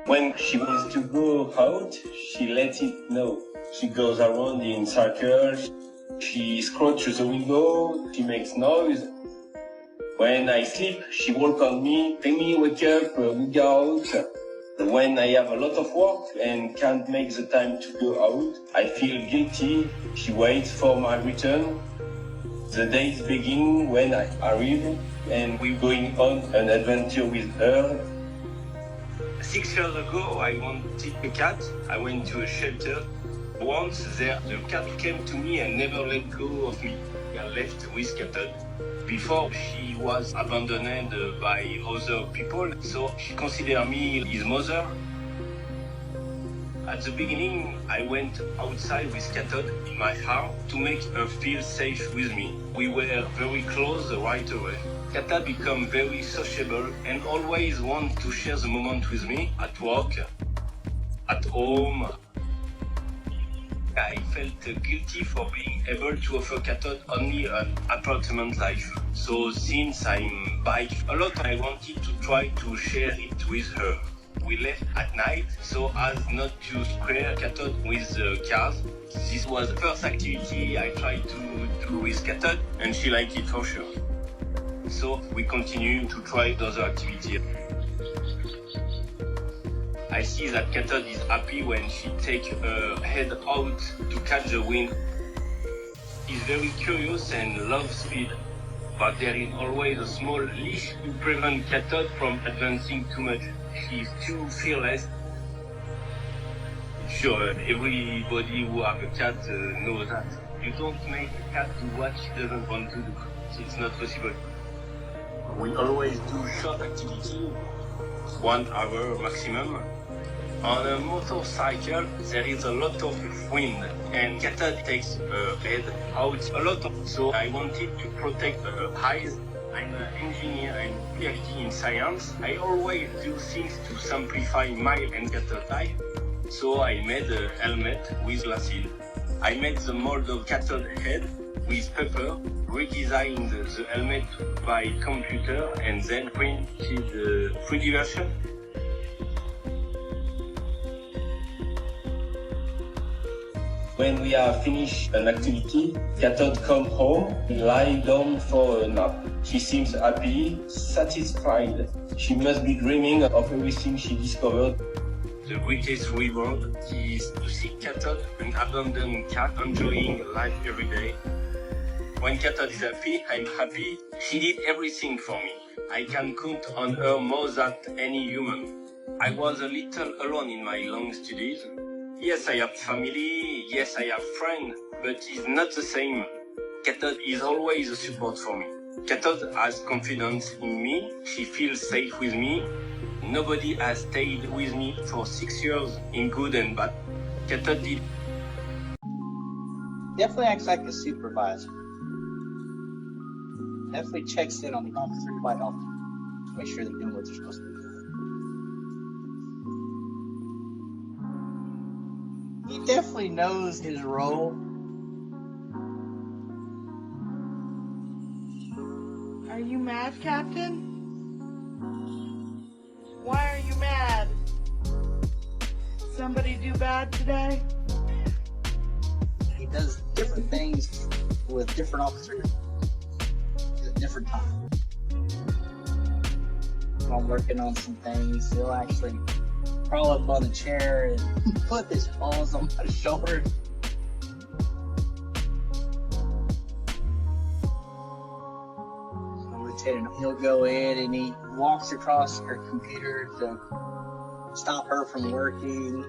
When she wants to go out, she lets it know. She goes around in circles, she scratches the window, she makes noise. When I sleep, she walks on me, tell me wake up, we go out. When I have a lot of work and can't make the time to go out, I feel guilty. She waits for my return. The days begin when I arrive and we're going on an adventure with her. 6 years ago, I wanted a cat. I went to a shelter. Once there, the cat came to me and never let go of me. I left with Cat. Before, she was abandoned by other people, so she considered me his mother. At the beginning, I went outside with Cat in my house to make her feel safe with me. We were very close right away. Cat became very sociable and always wanted to share the moment with me at work, at home. I felt guilty for being able to offer Cat only an apartment life. So since I'm bike a lot, I wanted to try to share it with her. We left at night so as not to scare Cat with the cars. This was the first activity I tried to do with Cat and she liked it for sure. So we continue to try other activities. I see that Cat is happy when she takes her head out to catch the wind. She's very curious and loves speed, but there is always a small leash to prevent Cat from advancing too much. She's too fearless. Sure, everybody who have a cat knows that. You don't make a cat do what she doesn't want to do. It's not possible. We always do short activity, 1 hour maximum. On a motorcycle, there is a lot of wind, and Cat takes her head out a lot. So I wanted to protect her eyes. I'm an engineer and PhD in science. I always do things to simplify my and Cat's life. So I made a helmet with glasses. I made the mold of Cat's head with paper, redesigned the helmet by computer, and then printed the 3D version. When we have finished an activity, Cat come home, lie down for a nap. She seems happy, satisfied. She must be dreaming of everything she discovered. The greatest reward is to see Cat, an abandoned cat, enjoying life every day. When Cat is happy, I'm happy. She did everything for me. I can count on her more than any human. I was a little alone in my long studies. Yes, I have family, yes, I have friends, but it's not the same. Cat is always a support for me. Cat has confidence in me, she feels safe with me. Nobody has stayed with me for 6 years in good and bad. Cat did. Definitely acts like a supervisor. Definitely checks in on the officer quite often to make sure they're doing what they're supposed to do. He definitely knows his role. Are you mad, Captain? Why are you mad? Somebody do bad today? He does different things with different officers at different times. When I'm working on some things, he'll actually crawl up on the chair and put his paws on my shoulder. Lieutenant, he'll go in and he walks across her computer to stop her from working.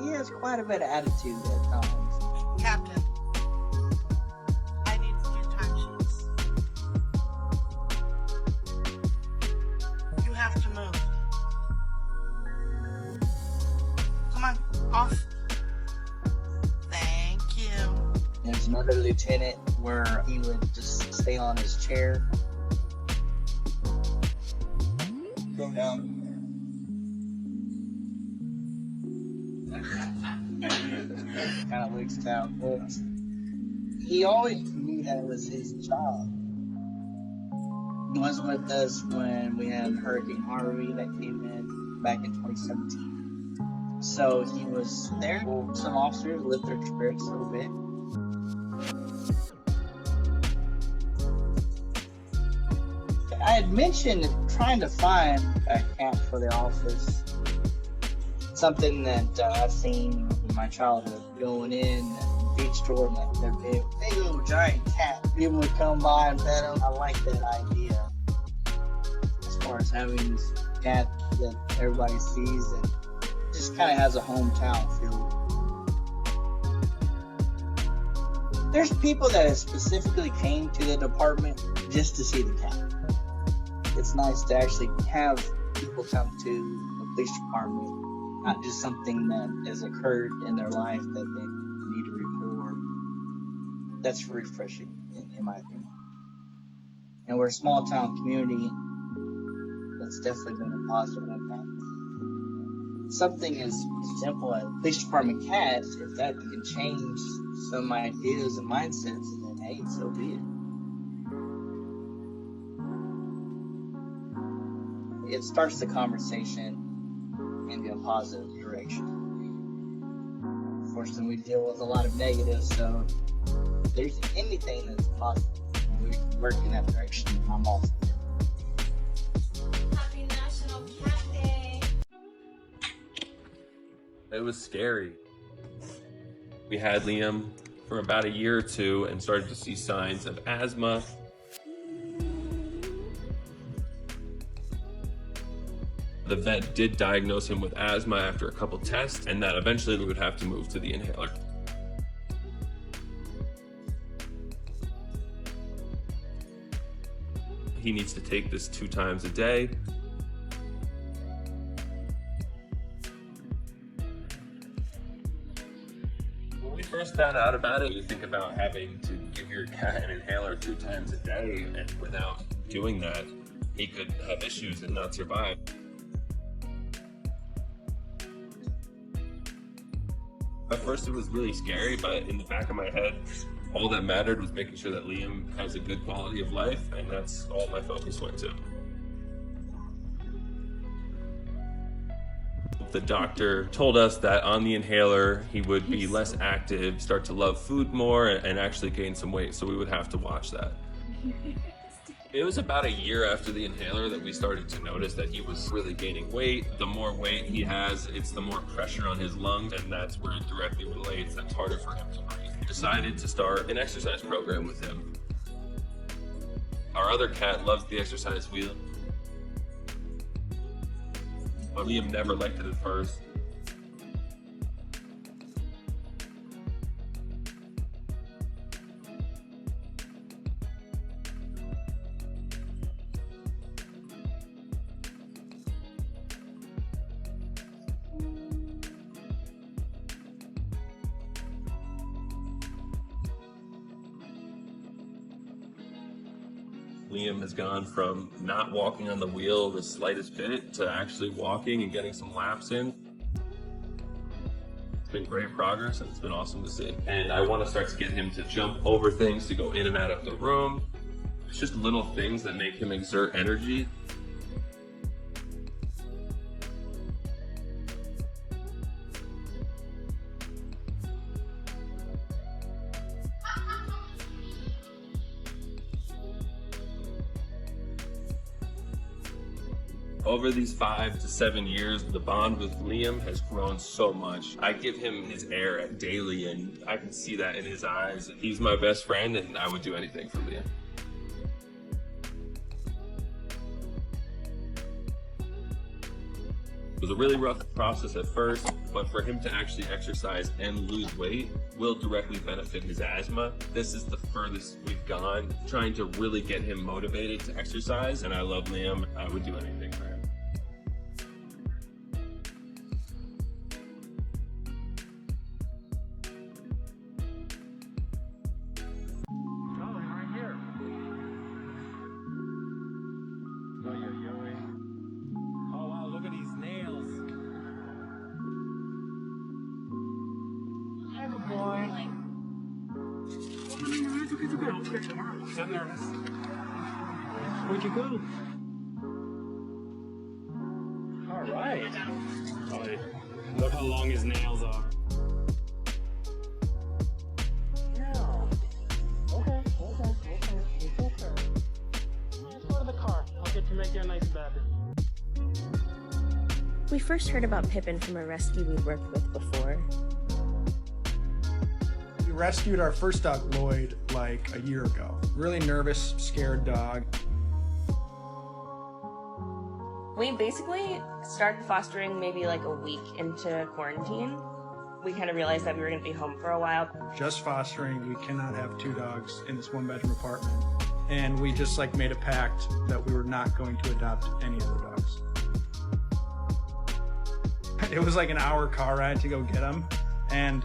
He has quite a bit of attitude at times. Captain, I need to do timesheets. You have to move. Come on, off. Thank you. There's another lieutenant where he would just stay on his chair. Go down. Kind of looks down. He always knew that it was his job. was with us when we had Hurricane Harvey that came in back in 2017. So he was there. Some officers lit their spirits a little bit. I had mentioned trying to find a cat for the office. Something that I've seen in my childhood, going in the feed store and there'd be a big little giant cat. People would come by and pet them. I like that idea. As far as having this cat that everybody sees and just kind of has a hometown feel. There's people that specifically came to the department just to see the cat. It's nice to actually have people come to the police department, not just something that has occurred in their life that they need to report. That's refreshing, in my opinion. And we're a small town community. That's definitely been a positive impact. Something as simple as police department cat, if that can change some ideas and mindsets, then hey, so be it. It starts the conversation in a positive direction. Unfortunately, we deal with a lot of negatives, so if there's anything that's positive, we can work in that direction. I'm all for it. Happy National Cat Day! It was scary. We had Liam for about a year or two and started to see signs of asthma. The vet did diagnose him with asthma after a couple tests, and that eventually we would have to move to the inhaler. He needs to take this 2 times a day. When we first found out about it, you think about having to give your cat an inhaler 2 times a day, and without doing that, he could have issues and not survive. At first it was really scary, but in the back of my head, all that mattered was making sure that Liam has a good quality of life, and that's all my focus went to. The doctor told us that on the inhaler, he would be less active, start to love food more, and actually gain some weight, so we would have to watch that. It was about a year after the inhaler that we started to notice that he was really gaining weight. The more weight he has, it's the more pressure on his lungs, and that's where it directly relates. That's harder for him to breathe. We decided to start an exercise program with him. Our other cat loves the exercise wheel, but Liam never liked it at first. Liam has gone from not walking on the wheel the slightest bit to actually walking and getting some laps in. It's been great progress, and it's been awesome to see. And I want to start to get him to jump over things, to go in and out of the room. It's just little things that make him exert energy. Over these 5 to 7 years, the bond with Liam has grown so much. I give him his air daily, and I can see that in his eyes. He's my best friend, and I would do anything for Liam. It was a really rough process at first, but for him to actually exercise and lose weight will directly benefit his asthma. This is the furthest we've gone, trying to really get him motivated to exercise, and I love Liam. I would do anything for him. So nervous. Where'd you go? All right. Oh, look how long his nails are. Yeah. Okay. It's okay. Let's go to the car. I'll get to make you a nice bed. We first heard about Pippin from a rescue we'd worked with before. We rescued our first dog, Lloyd, like a year ago. Really nervous, scared dog. We basically started fostering maybe like a week into quarantine. We kind of realized that we were going to be home for a while. Just fostering, we cannot have 2 dogs in this 1-bedroom apartment. And we just like made a pact that we were not going to adopt any other dogs. It was like an hour car ride to go get him. And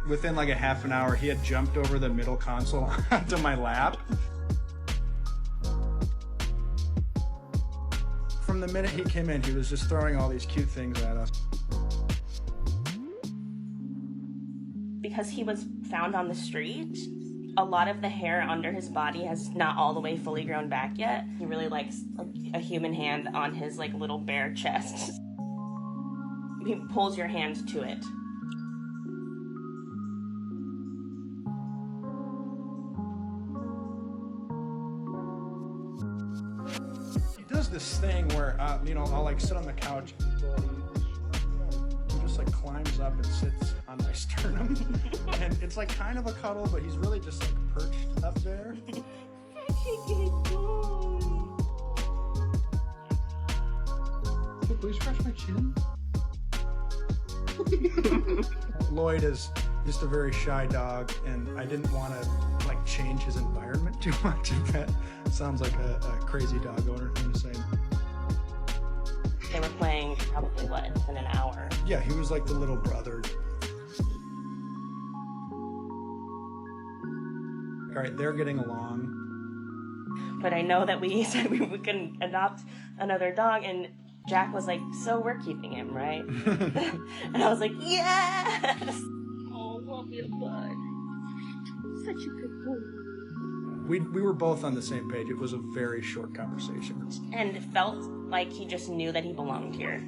within like a half an hour, he had jumped over the middle console onto my lap. From the minute he came in, he was just throwing all these cute things at us. Because he was found on the street, a lot of the hair under his body has not all the way fully grown back yet. He really likes a human hand on his like little bare chest. He pulls your hand to it. He does this thing where, I'll like sit on the couch. He just like climbs up and sits on my sternum. And it's like kind of a cuddle, but he's really just like perched up there. Hey, please scratch my chin. Lloyd is just a very shy dog, and I didn't want to like change his environment too much. If that sounds like a crazy dog owner thing to say. They were playing probably, in an hour. Yeah, he was like the little brother. All right, they're getting along. But I know that we said we couldn't adopt another dog, and Jack was like, so we're keeping him, right? And I was like, yes! Oh, love your bud. Such a good boy. We were both on the same page. It was a very short conversation. And it felt like he just knew that he belonged here.